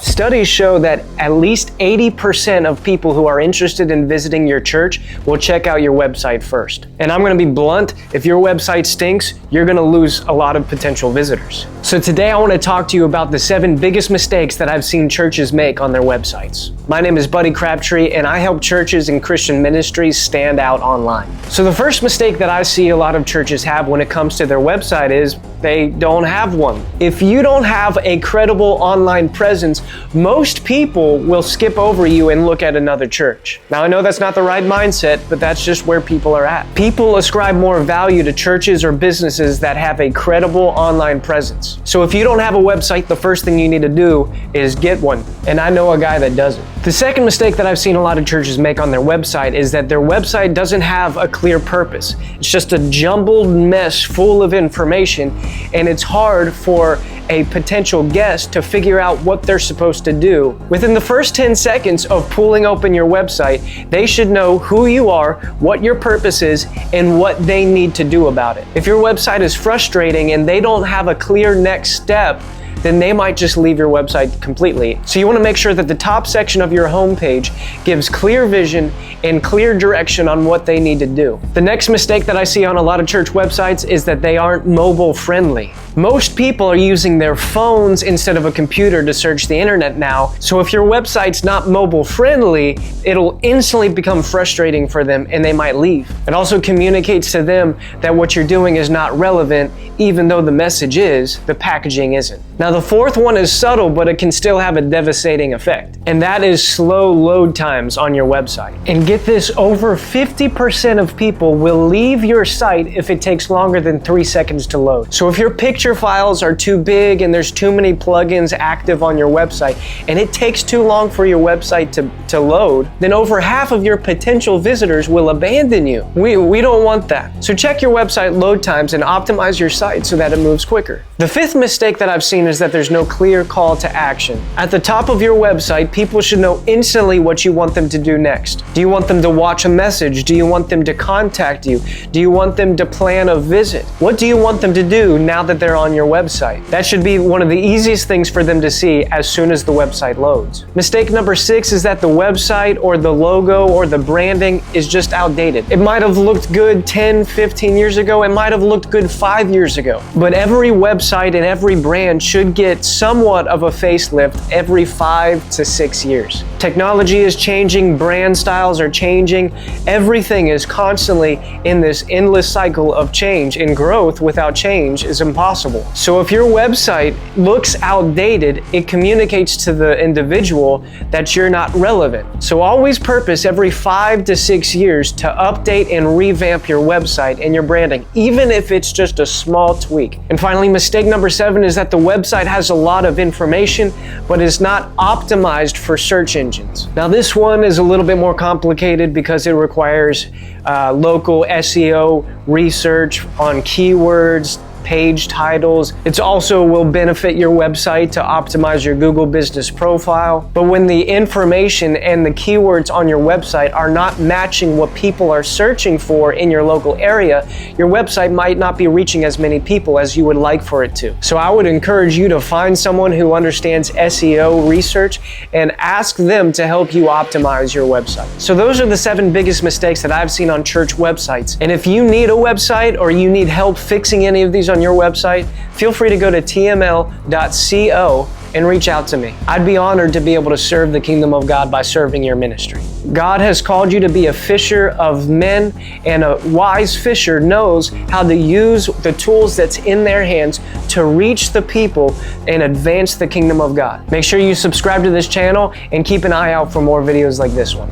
Studies show that at least 80% of people who are interested in visiting your church will check out your website first. And I'm going to be blunt, if your website stinks, you're going to lose a lot of potential visitors. So today I want to talk to you about the 7 biggest mistakes that I've seen churches make on their websites. My name is Crabtree, and I help churches and Christian ministries stand out online. So the first mistake that I see a lot of churches have when it comes to their website is they don't have one. If you don't have a credible online presence, most people will skip over you and look at another church. Now I know that's not the right mindset, but that's just where people are at. People ascribe more value to churches or businesses that have a credible online presence. So if you don't have a website, the first thing you need to do is get one. And I know a guy that doesn't. The second mistake that I've seen a lot of churches make on their website is that their website doesn't have a clear purpose. It's just a jumbled mess full of information, and it's hard for a potential guest to figure out what they're supposed to do. Within the first 10 seconds of pulling open your website, they should know who you are, what your purpose is, and what they need to do about it. If your website is frustrating and they don't have a clear next step, then they might just leave your website completely. So you want to make sure that the top section of your homepage gives clear vision and clear direction on what they need to do. The next mistake that I see on a lot of church websites is that they aren't mobile friendly. Most people are using their phones instead of a computer to search the internet now. So if your website's not mobile friendly, it'll instantly become frustrating for them and they might leave. It also communicates to them that what you're doing is not relevant, even though the message is, the packaging isn't. Now the fourth one is subtle, but it can still have a devastating effect. And that is slow load times on your website. And get this, over 50% of people will leave your site if it takes longer than 3 seconds to load. So if your picture files are too big and there's too many plugins active on your website and it takes too long for your website to load, then over half of your potential visitors will abandon you. We don't want that. So check your website load times and optimize your site so that it moves quicker. The fifth mistake that I've seen is that there's no clear call to action. At the top of your website, people should know instantly what you want them to do next. Do you want them to watch a message? Do you want them to contact you? Do you want them to plan a visit? What do you want them to do now that they're on your website? That should be one of the easiest things for them to see as soon as the website loads. Mistake number 6 is that the website or the logo or the branding is just outdated. It might have looked good 10, 15 years ago. It might have looked good 5 years ago. But every website and every brand should get somewhat of a facelift every 5 to 6 years. Technology is changing, brand styles are changing. Everything is constantly in this endless cycle of change, and growth without change is impossible. So if your website looks outdated, it communicates to the individual that you're not relevant. So always purpose every 5 to 6 years to update and revamp your website and your branding, even if it's just a small tweak. And finally, mistake number 7 is that the website has a lot of information, but is not optimized for search engines. Now this one is a little bit more complicated because it requires local SEO research on keywords, page titles. It also will benefit your website to optimize your Google business profile. But when the information and the keywords on your website are not matching what people are searching for in your local area, your website might not be reaching as many people as you would like for it to. So I would encourage you to find someone who understands SEO research and ask them to help you optimize your website. So those are the 7 biggest mistakes that I've seen on church websites. And if you need a website or you need help fixing any of these on your website, feel free to go to tml.co and reach out to me. I'd be honored to be able to serve the kingdom of God by serving your ministry. God has called you to be a fisher of men, and a wise fisher knows how to use the tools that's in their hands to reach the people and advance the kingdom of God. Make sure you subscribe to this channel and keep an eye out for more videos like this one.